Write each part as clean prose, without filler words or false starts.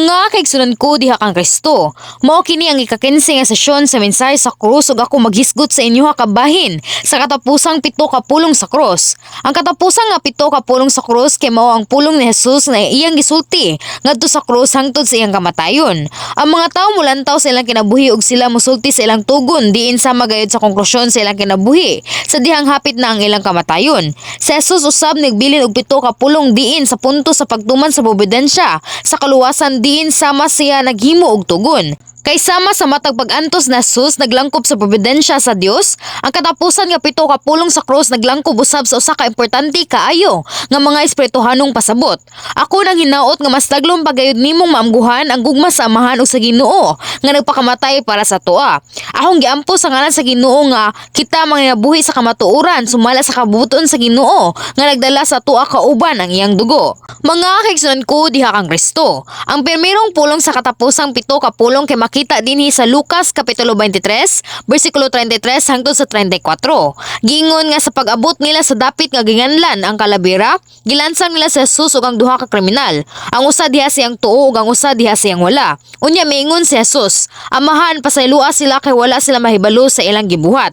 Mga kaigsunan ko diha kang Kristo, mao kini ang ika-15 nga sesyon sa mensahe sa krus ug ako maghisgot sa inyo kabahin sa katapusang 7 ka pulong sa krus. Ang katapusang nga 7 ka pulong sa krus kay mao ang pulong ni Jesus na iyang gisulti ngadto sa krus hangtod sa iyang kamatayon. Ang mga tawo mulantaw sa ilang kinabuhi ug sila mosulti sa ilang tugon diin sa magayod sa konklusyon sa ilang kinabuhi sa dihang hapit na ang ilang kamatayon. Si Jesus usab nagbilin og 7 ka pulong diin sa punto sa pagtuman sa obedensya sa kaluwasan diin sama siya naghimo og tugon. Kay sama sa matag pag-antos na Jesus naglangkob sa probidensya sa Dios, ang katapusan nga 7 ka pulong sa krus naglangkob usab sa usa ka importante kaayo nga mga espirituhanong pasabot. Ako nang hinaot nga mas daglom pagayod nimong maamguhan ang gugma sa Amahan ug sa Ginoo nga nagpakamatay para sa toa. Akong giampo sa ngalan sa Ginoo nga kita manginabuhi sa kamatuoran sumala sa kabubuton sa Ginoo nga nagdala sa toa kauban ang iyang dugo. Mga kaigsunan ko diha kang Kristo, ang pirmirong pulong sa katapusang 7 ka pulong kay makita dinhi sa Lucas kapitulo 23, bersikulo 33 hangtod sa 34. Gingon nga sa pag-abot nila sa dapit nga ginganlan ang kalabira, gilansang nila sa Jesus ug ang duha ka kriminal. Ang usa diha siyang tuo ug ang usa diha siyang wala. Unya miingon si Jesus, "Amahan, pasaylua sila kay wala sila mahibalo sa ilang gibuhat."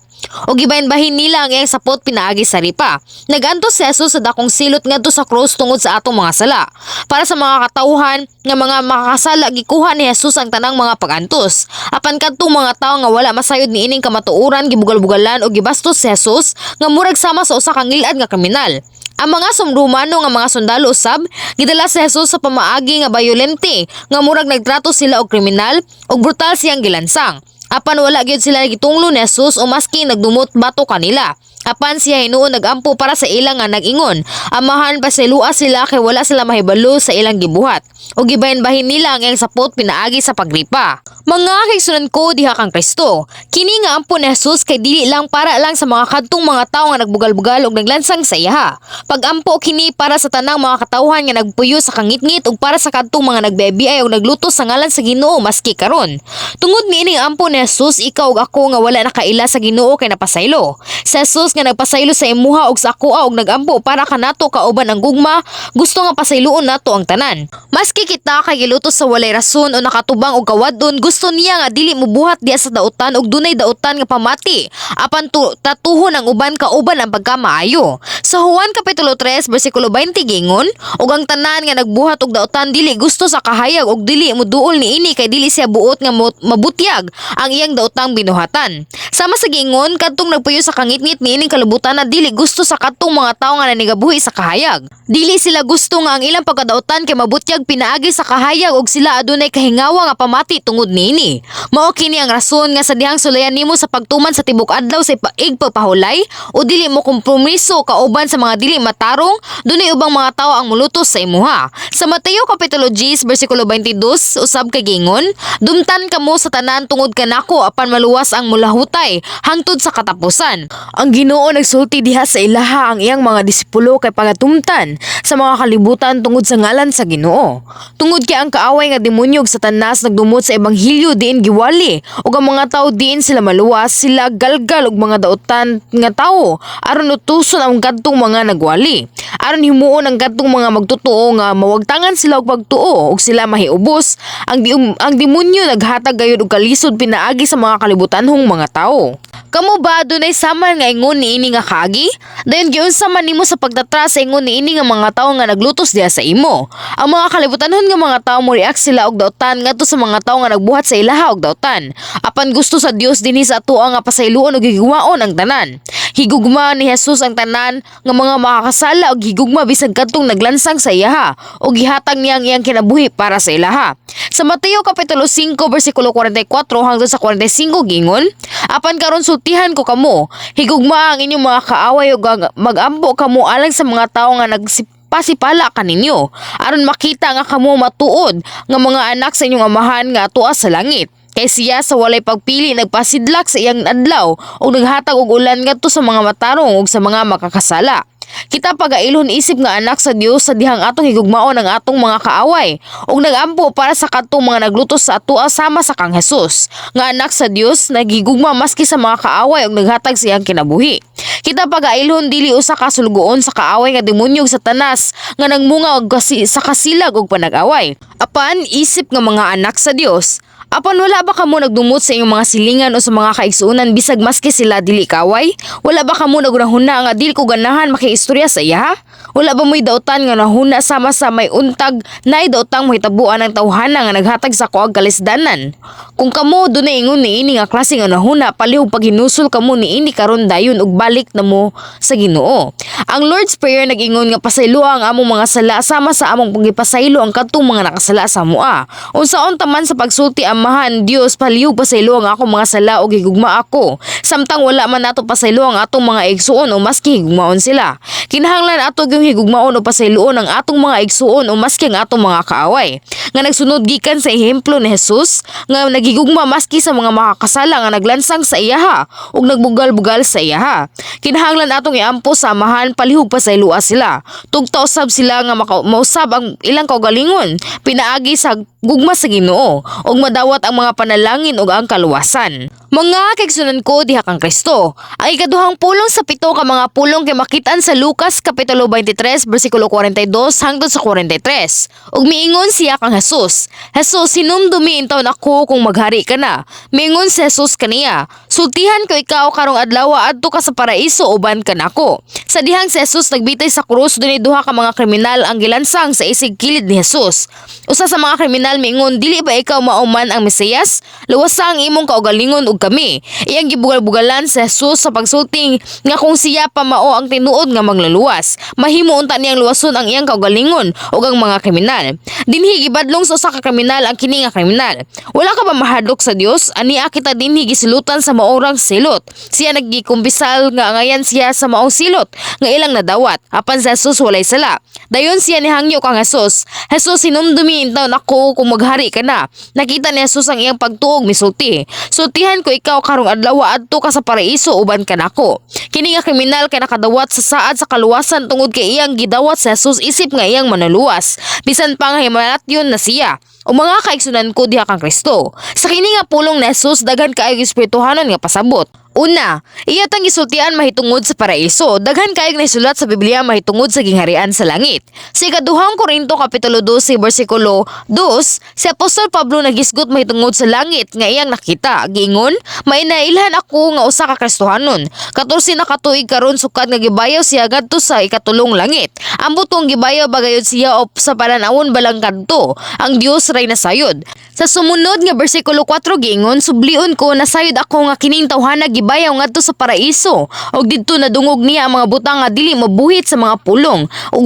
O gibahin-bahin nila ang iyang sapot pinaagi sa ripa. Nagantos si Jesus sa dakong silot ngadto sa krus tungod sa atong mga sala. Para sa mga katawhan nga mga makakasala gikuha ni Jesus ang tanang mga pagantos. Apan kadtong mga tawo nga wala masayod niining kamatuoran gibugal-bugalan o gibastos si Jesus nga murag sama sa usa ka ngil-ad nga kriminal. Ang mga sumrumano nga mga sundalo usab gidala si Jesus sa pamaagi nga bayolente nga murag nagtrato sila og kriminal ug brutal siyang gilansang. Apan wala gyud sila gitunglo ni Jesus o maski nagdumot bato kanila. Apan siya hinuon nagampo para sa ilang nga nag-ingon, "Amahan, pasaylua sila kay wala sila mahibalo sa ilang gibuhat." O gibahin-bahin nila ang iyang sapot pinaagi sa pagripa. Mga kaigsunan ko diha kang Kristo, kini nga ampo ni Jesus kay dili lang para lang sa mga kadtong mga tawo nga nagbugal-bugal ug naglansang sa iya. Pag-ampo kini para sa tanang mga katawhan nga nagpuyo sa kangit-ngit ug para sa kadtong mga nagbebiay ug nagluto sa ngalan sa Ginoo maski karon. Tungod niining ampo ni Jesus, ikaw ug ako nga wala nakaila sa Ginoo kay napasaylo. Si Jesus nga nagpasaylo sa imuha ug sa akoa ug nagampo para kanato kauban ang gugma, gusto nga pasayloon nato ang tanan. Maski kita kay gilutos sa walay rason o nakatubang og kawadon, gusto niya nga dili mobuhat diha sa dautan ug dunay dautan nga pamati. Apan tatuhon ang uban kauban ang pagkamaayo. Sa Juan kapitulo 3 bersikulo 20 gingon, ug ang tanan nga nagbuhat og dautan dili gusto sa kahayag ug dili moduol niini kay dili siya buot nga mabutyag ang iyang daotang binuhatan. Sama sa gingon kadtong nagpuyo sa kangit-ngit niining kalubutan na dili gusto sa kadtong mga tawo nga nanigabuhi sa kahayag. Dili sila gusto nga ang ilang pagkadautan kay mabutyag pinaagi sa kahayag ug sila adunay kahingawa nga pamati tungod niini. Mao kini ang rason nga sa dihang sulayan nimo sa pagtuman sa tibok adlaw sa pagpahulay o dili mo kompromiso kauban sa mga dili matarong, dunay ubang mga tawo ang mulutos sa imuha. Sa Mateo kapitulo 10 bersikulo 22 usab kay gingon, "Dumtan kamo sa tanan tungod kanako apan maluwas ang mulahutay hangtod sa katapusan." Ang Ginoo nagsulti diha sa ilaha ang iyang mga disipulo kay pagatumtan sa mga kalibutan tungod sa ngalan sa Ginoo. Tungod kay ang kaaway nga demonyo ug Satanas nagdumot sa ebanghelyo diin giwali ug ang mga tawo diin sila maluwas, sila galgal og mga dautan nga tawo aron utuson ang kadtong mga nagwali. Aron himuon ang kadtong mga magtotoo nga mawagtangan sila og pagtuo ug sila mahiubos, ang demonyo naghatag gayud og kalisod pinaagi sa mga kalibutanhong mga tawo. Kamo ba dunay saman nga ingon niini nga kaagi? Dayon giunsa man nimo sa pagtatras sa ingon niini nga mga tawo nga naglutos diha sa imo? Ang mga kalibutanhon nga mga tawo mo react sila og dautan ngadto sa mga tawo nga nagbuhat sa ilaha og dautan. Apan gusto sa Dios dinhi sa atoa nga pasayloon ug higugmaon ang tanan. Higugma ni Jesus ang tanan nga mga makakasala og higugma bisag kadtong naglansang sa iyaha ug gihatag niya ang iyang kinabuhi para sa ilaha. Sa Mateo kapitulo 5 bersikulo 44 hangtod sa 45 gingon, "Apan karon sultihan ko kamo, higugma ang inyong mga kaaway ug mag-ampo kamo alang sa mga tawo nga pasipala kaninyo aron makita nga kamo matuod nga mga anak sa inyong amahan nga atoa sa langit. Kay siya sa walay pagpili nagpasidlak sa iyang adlaw ug naghatag og ulan ngadto sa mga matarong ug sa mga makakasala." Kita pagailhon isip nga anak sa Dios sa dihang atong higugmaon ang atong mga kaaway ug nagampo para sa kadtong mga naglutos sa atoa sama sa kang Jesus. Nga anak sa Dios naghigugma maski sa mga kaaway ug naghatag sa iyang kinabuhi. Kita pagailhon dili usa ka sulgoon sa kaaway nga demonyog Satanas nga nagmunga og sa kasilag og panag-away. Apan isip nga mga anak sa Dios. Apan wala ba kamo nagdumot sa inyong mga silingan o sa mga kaigsuonan bisag maski sila dili kaway? Wala ba kamo nagrahuna nga dili ko ganahan makiistorya sa iya? Wala ba mo'y dautan nga nahuna sama sa may untag naay daotang mahitabuan ng tawhana nga naghatag sa kuag kalisdanan? Kung kamo dunay ingon niini nga klase nga nahuna palihog pag hinusol kamo niini karon dayon ug balik na mo sa Ginoo. Ang Lord's Prayer nag-ingon nga pasaylo ang among mga sala sama sa among pagipasaylo ang kadtong mga nakasala sa mua. Unsaon taman sa pagsulti amahan Dios palihog pasaylo ang akong mga sala ug higugma ako. Samtang wala man nato pasaylo ang atong mga igsuon o maski higugmaon sila. Kinahanglan ato gyud higugmaon o pasayloon ang atong mga igsuon o maski ang atong mga kaaway. Nga nagsunod gikan sa ehemplo ni Jesus nga naghigugma maski sa mga makakasala nga naglansang sa iyaha ug nagbugal-bugal sa iyaha. Kinahanglan atong iampo sa amahan palihog pasaylua sila. Tugta usab sila nga mausab ang ilang kaugalingon pinaagi sa gugma sa Ginoo ug madawat ang mga panalangin ug ang kaluwasan. Mga kaigsunan ko diha kang Kristo, ang ikaduhang pulong sa pito ka mga pulong kay makitaan sa Lucas kapitulo 23 bersikulo 42 hangtod sa 43. Ug miingon siya kang Jesus, Jesus, hinumdumi intaw nako kung maghari ka na. Miingon si Jesus kaniya, sultihan ko ikaw karong adlaw adto ka sa paraiso uban ka nako. Sa dihang si Jesus nagbitay sa krus dunay duha ka mga kriminal ang gilansang sa isig kilid ni Jesus. Usa sa mga kriminal miingon, dili ba ikaw mauman ang Mesiyas? Luwasa ang imong kaugalingon ug kami. Iyang gibugal-bugalan sa Jesus sa pagsulting nga kung siya pa mao ang tinuod nga mangluluwas. Mahimo unta niyang luwason ang iyang kaugalingon ug ang mga kriminal. Dinhi gibadlong sa usa ka kriminal ang kini nga kriminal. Wala ka ba mahadlok sa Dios? Ania kita dinhi gisilutan sa maorang silot. Siya naggikumpisal nga angayan siya sa maong silot nga ilang nadawat. Apan sa Jesus walay sala. Dayon siya nihangyo kang Jesus. Jesus, hinumdumi intaw nako kung maghari ka na. Nakita ni Jesus ang iyang pagtuog misulti. Sultihan ko ikaw karong adlaw adto ka sa paraiso uban ka nako. Kini nga kriminal kay nakadawat sa saad sa kaluwasan tungod kay iyang gidawat sa Jesus isip nga iyang manuluwas. Bisan pa nga himalatyon na siya. O mga kaigsunan ko diha kang Kristo. Sa kini nga pulong ni Jesus daghan kaayo espirituhanon nga pasabot. Una, iyatang gisultian mahitungod sa paraiso. Daghan kaayong naisulat sa Biblia mahitungod sa gingharian sa langit. Sa ikaduhang Korinto kapitulo 12 bersikulo 2, si Apostol Pablo nagisgot mahitungod sa langit nga iyang nakita. Giingon, mainailhan ako nga usa ka Kristohanon. 14 na katuig karon sukat nga gibayaw siya ngadto sa ikatulong langit. Ang butong gibayaw bagayod siya o sa paranawon balang kadto. Ang Dios ray nasayod. Sa sumunod nga bersikulo 4 giingon, subliun ko nasayod ako nga kining tawhana gibayaw ngadto sa paraiso ug didto nadungog niya ang mga butang nga dili mabuhit sa mga pulong ug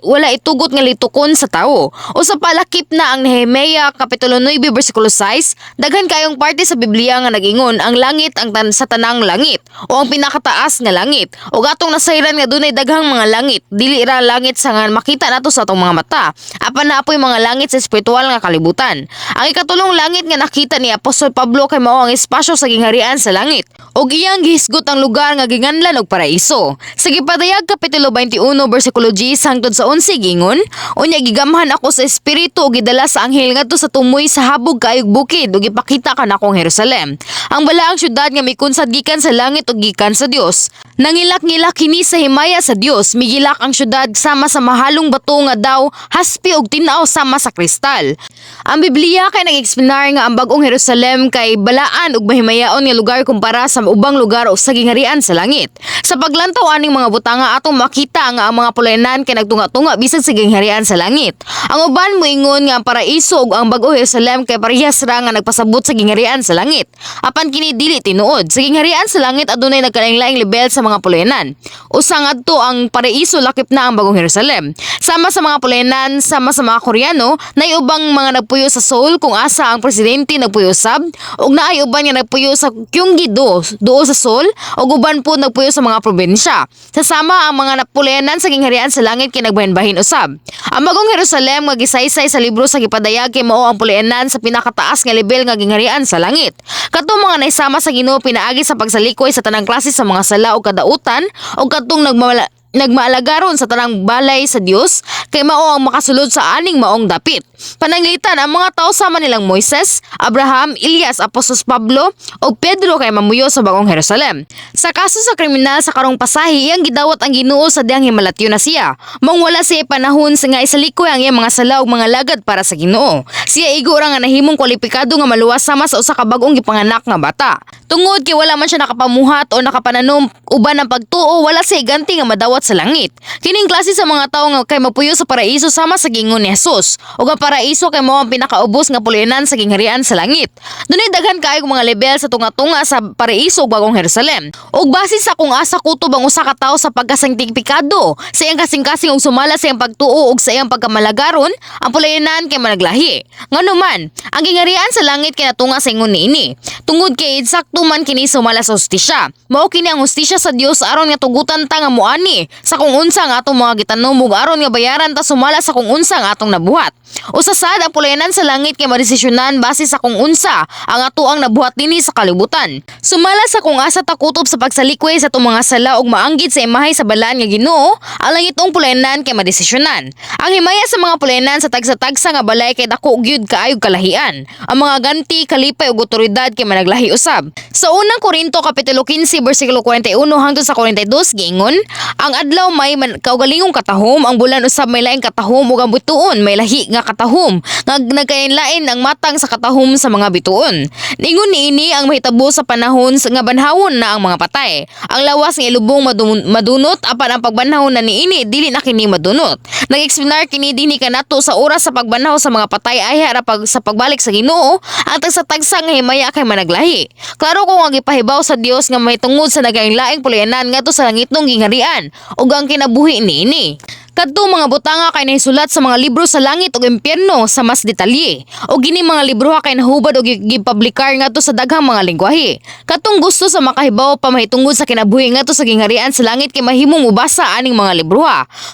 wala itugot nga litukon sa tawo. O sa palakip na ang Nehemia kapitulo 9 bersikulo 6, daghan kayong parte sa Biblia nga nagingon ang langit ang sa tanang langit o ang pinakataas nga langit ug atong nasayran nga dunay daghang mga langit, dili ra langit sa nga makita nato sa atong mga mata, apan naapoy mga langit sa espiritual nga kalibutan. Ang ikatulong langit nga nakita ni Apostol Pablo kay mao ang espasyo sa gingharian sa langit ug iyang gihisgot ang lugar nga ginganlan og paraiso. Sa gipadayag kapitulo 21 bersikulo 10 hangtod sa 11 gingon, unya gigamhan ako sa espiritu ug gidala sa anghel ngadto sa tumoy sa habog kaayog bukid ug ipakita kanakong Jerusalem, ang balaang syudad nga mikunsad gikan sa langit ug gikan sa Dios. Nangilak-ngilak kini sa himaya sa Dios, migilak ang syudad sama sa mahalong bato nga daw haspi ug tinaw sama sa kristal. Ang Biblia kay nag-explanar nga ang bag-ong Jerusalem kay balaan ug mahimayaon nga lugar kumpara sa ubang lugar o sa gingharian sa langit. Sa paglantaw aning mga butanga atong makita nga ang mga pulayanan kay nagtunga-tunga bisan sa gingharian sa langit. Ang uban moingon nga ang paraiso ug ang bag-ong Jerusalem kay parehas ra nga nagpasabot sa gingharian sa langit. Apan kini dili tinuod. Sa gingharian sa langit adunay nagkalain-laing level sa mga pulayanan. Usa ngadto ang paraiso lakip na ang bagong Jerusalem. Sama sa mga pulayanan, sama sa mga Koreano, nay ubang mga nagpuyo sa Seoul kung asa ang presidente nagpuyo sab, ug naay uban nga nagpuyo sa Gyeonggi-do sa Seoul, ug uban po nagpuyo sa mga probinsya. Sasama ang mga napulayanan sa gingharian sa langit kay nagbahin-bahin usab. Ang bagong Jerusalem nga gisaysay sa libro sa gipadayag kay mao ang pulayanan sa pinakataas nga level nga gingharian sa langit. Kadtong mga naisama sa Ginoo pinaagi sa pagsalikoy sa tanang klase sa mga sala o kadautan o kadtong nagmaalagaron sa tanang balay sa Dios kay mao ang makasulod sa aning maong dapit. Pananglitan ang mga tao sama nilang Moises, Abraham, Elias, Apostol Pablo o Pedro kay mamuyo sa bagong Jerusalem. Sa kaso sa kriminal sa karong pasahi, iyang gidawat ang Ginoo sa diyang himalatyo na siya. Mong wala siya panahon sa nga isalikoy ang iyang mga sala ug mga lagad para sa Ginoo. Siya igo ra nga nahimong kwalipikado nga maluwas sama sa usa ka bag-ong gipanganak nga bata. Tungod kay wala man siya nakapamuhat o nakapananom uban ng pagtuo, wala siya ganti nga madawat sa langit. Kining klase sa mga tawo nga kay mapuyo sa paraiso sama sa gingon ni Jesus. Ug ang paraiso kay mao ang pinakaubos nga pulinan sa gingharian sa langit. Dunay daghan kaayong mga level sa tunga-tunga sa paraiso ug bagong Jerusalem. Ug base sa kung asa kutob ang usa ka tawo sa pagkasangtigpikado, sa iyang kasing-kasing ug sumala sa iyang pagtuo ug sa iyang pagkamalagaron, ang pulinan kay managlahi. Nganuman, ang gingharian sa langit kay natunga sa ingon niini. Tungod kay eksakto man kini sumala sa hustisya. Mao kini ang hustisya sa Dios aron nga tugutan ta nga muani sa kung unsa nga atong mga gitanom ug aron nga bayaran ta sumala sa kung unsa nga atong nabuhat. Usa sad ang pulayanan sa langit kay madesisyonan base sa kung unsa ang atoang nabuhat dinhi sa kalibutan. Sumala sa kung asa ta kutob sa pagsalikway sa atong mga sala ug maanggid sa imahe sa balaan nga Ginoo, ang langitong pulayanan kay madesisyonan. Ang himaya sa mga pulayanan sa tagsa-tagsa nga balay kay dako gyud kaayog kalahian. Ang mga ganti, kalipay ug otoridad kay managlahi usab. Sa unang Korinto kapitulo 15 bersikulo 41 hangtod sa 42 giingon, ang adlaw may kaugalingong katahom, ang bulan usab may laing katahom ug ang butuon may lahi nga katahom nga nagkainlain ang matang sa katahom sa mga bituon. Ningon niini ang mahitabo sa panahon nga banhawon na ang mga patay. Ang lawas nga ilubong madunot apan ang pagbanhaw na niini dili na kini madunot. Nag-explain kini dinhi kanato sa oras sa pagbanhaw sa mga patay ay hara sa pagbalik sa Ginoo ang tagsa-tagsa nga himaya kay managlahi. Klaro ko nga gipahibaw sa Dios nga mahitungod sa nagainlaing pulayanan ngadto sa langitong gingharian ug ang kinabuhi niini. Kadtong mga butanga kay nahisulat sa mga libro sa langit ug impyerno sa mas detalye. O gini mga libro kay nahubad og gipublikar ngadto sa daghang mga lengguwahe. Kadtong gusto sa makahibaw pa mahitungod sa kinabuhi ngadto sa gingharian sa langit kay mahimong mubasa aning mga libro.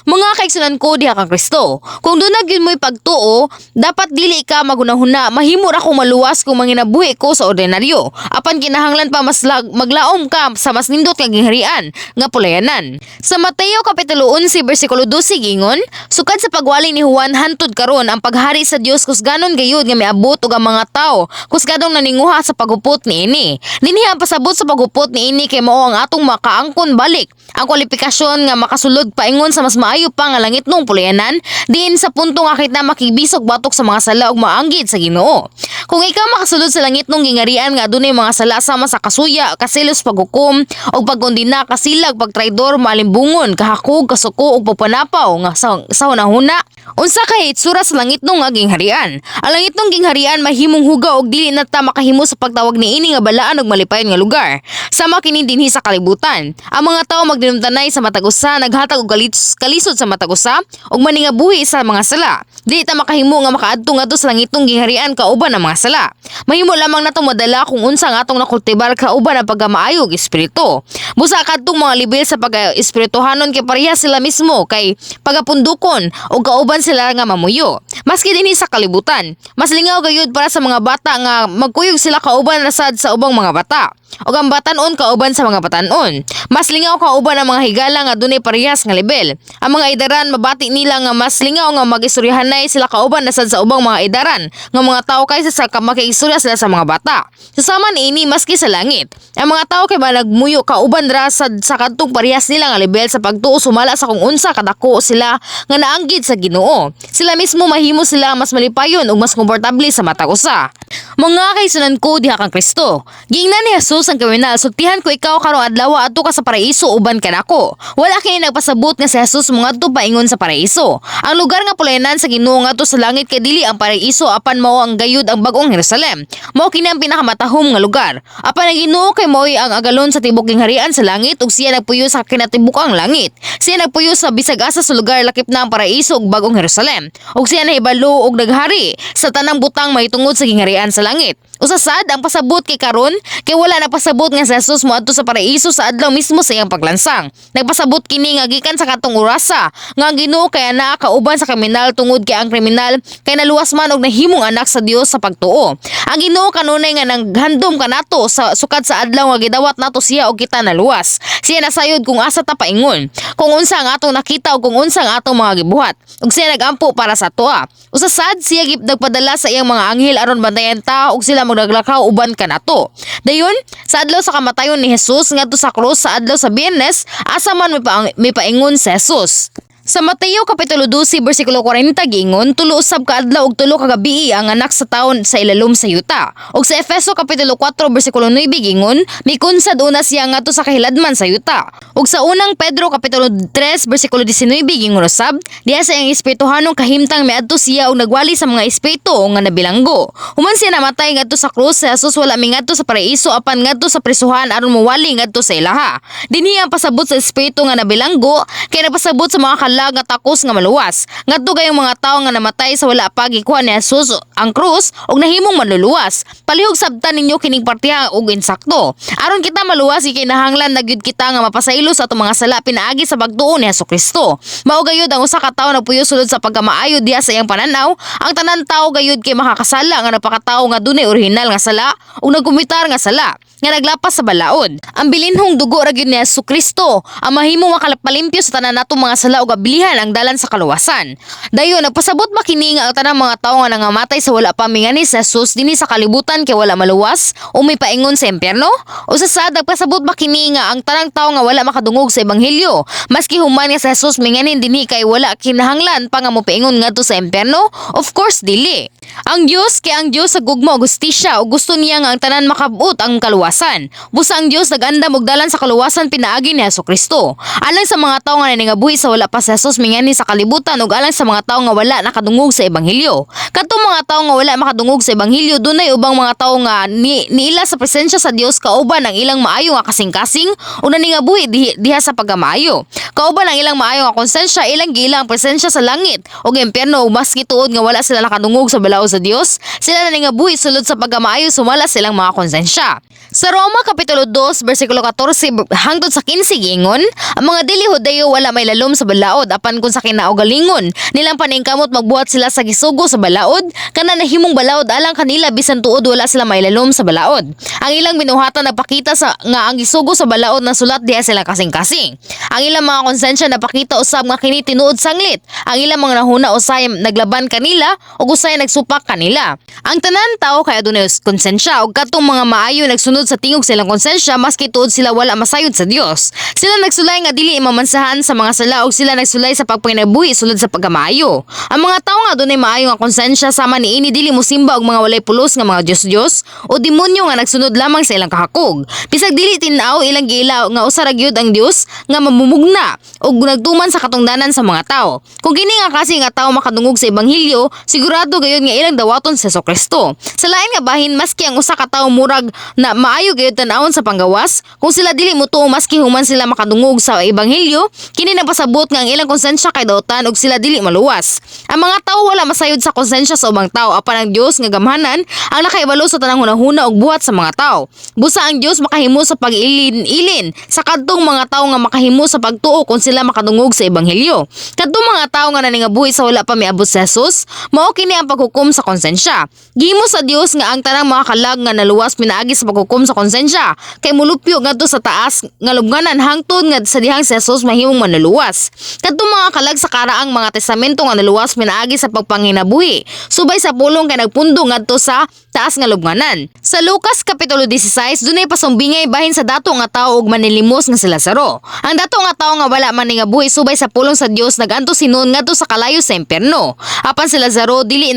Mga kaigsunan ko diha kang Kristo. Kung dunay gyud mo'y pagtuo, dapat dili ka magunahuna, mahimo ra kong maluwas kung manginabuhi ko sa ordinaryo. Apan kinahanglan pa mas maglaom ka sa mas nindot nga gingharian nga pulayanan. Sa Mateo kapitulo 11 bersikulo 12 gingon, sukad sa pagwali ni Juan hantud karon ang paghari sa Dios kusganon gayud nga miabot og ang mga tawo kusgadong naninguha sa paghupot niini. Dinhi ang pasabot sa paghupot niini kay mao ang atong makaangkon balik ang kwalifikasyon nga makasulod paingon sa mas maayo pa nga langitnong pulayanan diin sa punto nga kita makibisog batok sa mga sala ug maanggid sa Ginoo. Kung ikaw makasulod sa langitnong gingharian nga adunay mga sala sama sa kasuya, kasilos, paghukom ug pagkondena, kasilag, pagtraidor, malimbungon, kahakog, kasuko ug pagpanapaw nga sa hunahuna, unsa kay itsura sa langitnong nga gingharian. Ang langitnong gingharian mahimong hugaw og dili na ta makahimo sa pagtawag niini nga balaan ug malipayon nga lugar. Sama kini dinhi sa kalibutan. Ang mga tawo magdinumtanay sa matag usa, naghatag og kalisod sa matag usa ug maningabuhi sa mga sala. Dili ta makahimo nga makaadto ngadto sa langitong gingharian kauban ang mga sala. Mahimo lamang natong madala kung unsa nga atong nakultibar kauban ang pagkamaayo og espiritu. Busa kadtong mga level sa pag-espirituhanon kay pareha sila mismo kay pagapundukon o kauban sila nga mamuyo. Maski dinhi sa kalibutan, mas lingaw gayud para sa mga bata nga magkuyog sila kauban rasad sa ubang mga bata. O ang batanon kauban sa mga batanon. Mas lingaw kauban ang mga higala nga dunay parehas nga level. Ang mga idaran mabati nila nga mas lingaw nga magistoryahanay sila kauban nasad sa ubang mga idaran nga mga tao kaysa sa makiistorya sila sa mga bata. Sasama niini maski sa langit. Ang mga tao kay nagmuyo kauban rasad sa kadtong parehas nila nga level sa pagtuo sumala sa kung unsa kadako sila nga naanggid sa Ginoo. Sila mismo mahimo sila mas malipayon ug mas komportable sa matag usa. Mga kaigsunan ko diha kang Kristo. Giingnan ni Jesus ang kriminal, sultihan ko ikaw karong adlaw adto ka sa paraiso uban kanako. Wala kini nagpasabot nga si Jesus mo ngadto paingon sa paraiso. Ang lugar nga pulayanan sa Ginoo ngadto sa langit kay dili ang paraiso apan mao ang gayud ang bag-ong Jerusalem. Mao kini ang pinakamatahom nga lugar. Apan ang Ginoo kay mao'y ang agalon sa tibok gingharian sa langit ug siya nagpuyo sa kinatibukang langit. Siya nagpuyo sa bisag asa sa lugar lakip na ang paraiso ug bag-ong Jerusalem. Ug siya nahibalo og naghari sa tanang butang mahitungod sa gingharian sa langit. Usasad ang pasabot kay karon kay wala na pasabot nga si Jesus moadto sa paraiso sa adlaw mismo sa iyang paglansang. Nagpasabot kini nga gikan sa katong orasa nga ang Ginoo kay anaa kauban sa kriminal tungod kay ang kriminal kay naluwas man og nahimong anak sa Dios sa pagtuo. Ang Ginoo kanunay nga naghandom kanato sa sukad sa adlaw nga gidawat nato siya og kita naluwas. Siya nasayod kung asa ta paingon. Kung kung unsa ang atong nakita ug kung unsa ang atong mga gibuhat. Ug siya nagampo para sa atoa. Usasad siya nagpadala sa iyang mga anghel aron bantayan ta ug sila magnaglakaw uban kanato. Dayon, sa adlaw sa kamatayon ni Jesus ngadto sa krus sa adlaw sa Biyernes, asa man may paingon si Jesus. Sa Mateo kapitulo 12 bersikulo 40 giingon, tulo usab ka adlaw ug tulo ka gabii ang anak sa taon sa ilalom sa yuta. Ug sa Efeso kapitulo 4 bersikulo 9 giingon, mikunsad una siya ngadto sa kahiladman sa yuta. Ug sa unang Pedro kapitulo 3 bersikulo 19 giingon usab, diha sa iyang espirituhanong kahimtang miadto siya og nagwali sa mga espiritu nga nabilanggo. Human siya namatay ngadto sa krus, sa Jesus wala mingadto sa paraiso apan ngadto sa prisuhan aron mowali ngadto sa ilaha. Dinhi ang pasabot sa espiritu nga nabilanggo kay nagpasabot sa mga nga takos nga maluwas. Ngadto gayong mga tawo nga namatay sa wala pa gikuha ni Jesus ang krus og nahimong manluluwas. Palihog sabtan ninyo kining partiha og insakto. Aron kita maluwas kinahanglan na gyud kita nga mapasaylo sa atong mga sala pinaagi sa pagtuo ni Hesukristo. Mao gayud ang usa ka tawo nagpuyo sulod sa pagkamaayo diha sa iyang pananaw. Ang tanan tawo gayud kay makakasala nga nagpakatawo nga dunay orihinal nga sala ug nagkumitar nga sala nga naglapas sa balaod. Ang bilinhong dugo ra gyud ni Hesukristo ang mahimong makalapalimpyo sa tanan natong mga sala ug abilihan ang dalan sa kaluwasan. Dayon nagpasabot ba kini nga ang tanang mga tawo nga nangamatay sa wala pa mingani sa Jesus dinhi sa kalibutan kay wala maluwas o may paingon sa impyerno? O sa sad nagpasabot ba kini nga ang tanang tawo nga wala makadungog sa ebanghelyo maski human nga sa Jesus minganin dinhi kay wala kinahanglan pa nga mopaingon ngadto sa impyerno? Of course dili. Ang Dios kay ang Dios sa gugma ug hustisya ug gusto niya nga ang tanan makabut ang kaluwasan. Busa ang Dios nagandam og dalan sa kaluwasan pinaagi ni Hesukristo. Alang sa mga tawo nga nangabuhi sa wala pa sa Jesus mingani sa kalibutan ug alang sa mga tawo nga wala nakadungog sa ebanghelyo. Kadtong mga tawo nga wala makadungog sa ebanghelyo dunay ubang mga tawo nga niila sa presensya sa Dios kauban ang ilang maayo nga kasing-kasing ug naningabuhi diha sa pagkamaayo. Kauban ang ilang maayo nga konsensya ilang gila ang presensya sa langit ug impyerno ug maski tuod nga wala sila nakadungog sa balaod sa Dios, sila naningabuhi sulod sa pagkamaayo sumala silang mga konsensya. Sa Roma kapitulo 2 bersikulo 14 hangtod sa 15 giingon, ang mga dili Hudayo wala may lalom sa balaod apan kung sa kinaugalingon nilang paningkamot magbuhat sila sa gisugo sa balaod kana nahimong balaod alang kanila bisan tuod wala sila may lalom sa balaod. Ang ilang binuhatan nagpakita sa nga ang gisugo sa balaod na sulat diha sila kasing-kasing. Ang ilang mga konsensya napakita usab nga kini tinuod sanglit. Ang ilang mga nahuna usay naglaban kanila ug usay nagsupak kanila. Ang tanan tawo kay adunay konsensya ug katong mga maayo nagsunod sa tingog silang konsensya maski tuod sila wala masayod sa Dios. Sila nagsulay nga dili mamansahan sa mga sala ug sila nagsulay sa pagpanginabuhi sulod sa pagkamaayo. Ang mga tawo nga adunay maayo nga konsensya sama niini dili mosimba og mga walay pulos nga mga Dios o demonyo nga nagsunod lamang sa ilang kahakog. Bisag dili tin-aw ilang giila nga usa ra gyud ang Dios nga mamumugna ug nagtuman sa katungdanan sa mga tawo. Kung kini nga kasi nga tawo makadungog sa ebanghelyo, sigurado gayud nga ilang dawaton sa Hesukristo. Sa lain nga bahin maski ang usa ka tawo murag na maayo gayud tan-awon sa panggawas, kung sila dili motuo maski human sila makadungog sa ebanghelyo, kini nagpasabot nga ang ilang konsensya kay dautan ug sila dili maluwas. Ang mga tawo wala masayod sa konsensya sa ubang tawo apan ang Dios nga gamhanan ang nakaibalo sa tanang hunahuna ug buhat sa mga tawo. Busa ang Dios makahimo sa pag-ilin-ilin sa kadtong mga tawo nga makahimo sa pagtuo kung sila makadungog sa ebanghelyo. Kadtong mga tawo nga naningabuhi sa wala pa miabot sa Jesus, mao kini ang paghukom sa konsensya. Gihimo sa Dios nga ang tanang mga kalag nga naluwas pinaagi sa paghukom sa konsensya kay mulupyo ngadto sa taas nga lubnganan hangtod nga sa dihang si Jesus mahimong manluwas. Kadtong mga kalag sa karaang mga testamento nga naluwas pinaagi sa pagpanginabuhi subay sa pulong kay nagpundo ngadto sa taas nga lubnganan. Sa Lucas kapitulo 16 dunay pasumbingay bahin sa dato nga tawo ug manilimos nga si Lazaro. Ang dato nga tawo nga wala man ningabuhi subay sa pulong sa Dios naganto sinon ngadto sa kalayo sa impyerno. Apan si Lazaro diin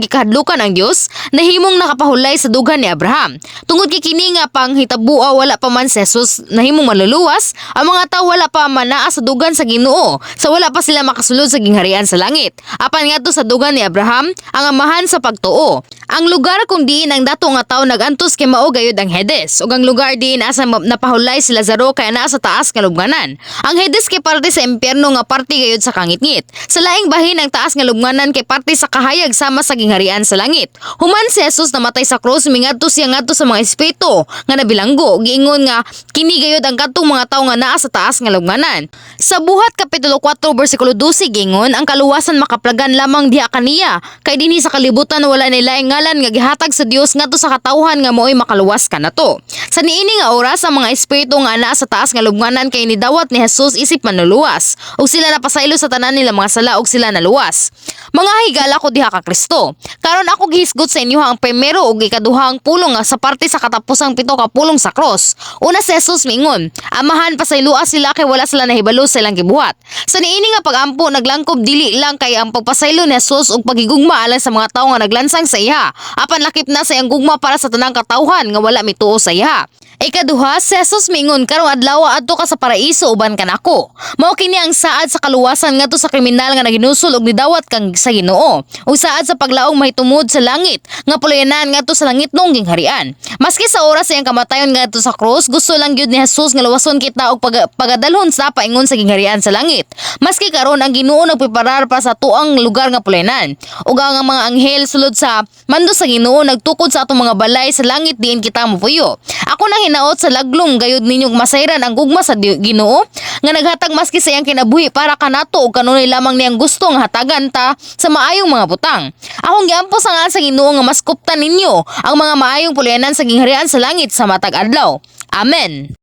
gikahadlukan ang Dios nahimong nakapahulay sa dugan ni Abraham. Tungod kay kini nga panghitabo wala pa man si Jesus nahimong maluluwas, ang mga tawo wala pa man naa sa dugan sa Ginoo sa wala pa sila makasulod sa gingharian sa langit. Apan ngadto sa dugan ni Abraham ang amahan sa pagtuo. Ang lugar kung diin ang dato nga tawo nagantos kay mao gayud ang Hades ug ang lugar diin asa napahulay si Lazaro kay naa sa taas nga lubnganan. Ang Hades kay parte sa impyerno nga parte gayud sa kangitngit. Sa laing bahin ang taas nga lubnganan kay parte sa kahayag sama sa gingharian sa langit. Human si Jesus namatay sa krus mingadto siya ngadto sa mga espiritu nga nabilanggo giingon nga kini gayud ang kadtong mga tawo nga naa sa taas nga lubnganan. Sa Buhat kapitulo 4 bersikulo 12 giingon ang kaluwasan makaplagan lamang diha kaniya kay dinhi sa kalibutan wala ni laing ngalan nga nga gihatag sa Dios ngadto sa katawhan nga mo'y makaluwas kanato. Sa niini nga oras ang mga espiritu nga anaa sa taas nga lubnganan kay nidawat ni Jesus isip manuluwas ug sila napasaylo sa tanan nila mga sala ug sila naluwas. Mga higala ko diha ka Kristo. Karon ako gihisgot sa inyo ang primero ug ikaduhang pulong nga sa parte sa katapusang pito ka pulong sa cross. Una si Jesus mingon, amahan pasayloa sila kay wala sila nahibalo sa ilang gibuhat. Sa niini nga pagampo naglangkob dili lang kay ang pagpasaylo ni Jesus ug pagigugma alang sa mga tawo nga naglansang sa iha. Apan lakip na sa iyang gugma para sa tanang katawhan nga wala mituo sa iha. Ikaduha, si Jesus mingon karong adlaw adto ka sa paraiso uban ka nako. Mao kini ang saad sa kaluwasan ngadto sa kriminal nga naginusol ug nidawat kang sa Ginoo. Ug saad sa paglaong mahitumod sa langit nga puluyanan ngadto sa langit nung gingharian. Maski sa oras sa iyang kamatayon ngadto sa krus, gusto lang gyud ni Jesus nga luwason kita og pagadalhon sa paingon sa gingharian sa langit. Maski karon ang Ginoo nagpreparar para sa tuang lugar nga puluyanan. Ug ang mga anghel sulod sa mando sa Ginoo nagtukod sa atong mga balay sa langit diin kita mopuyo. Ako nang hinaot sa laglong gayud ninyong masayran ang gugma sa Ginoo nga naghatag maski sa iyang kinabuhi para kanato ug kanunay lamang niyang gusto nga hatagan ta sa maayong mga butang. Akong giampos ang sa Ginoo nga maskuptan ninyo ang mga maayong puluyanan sa gingharian sa langit sa matag adlaw. Amen.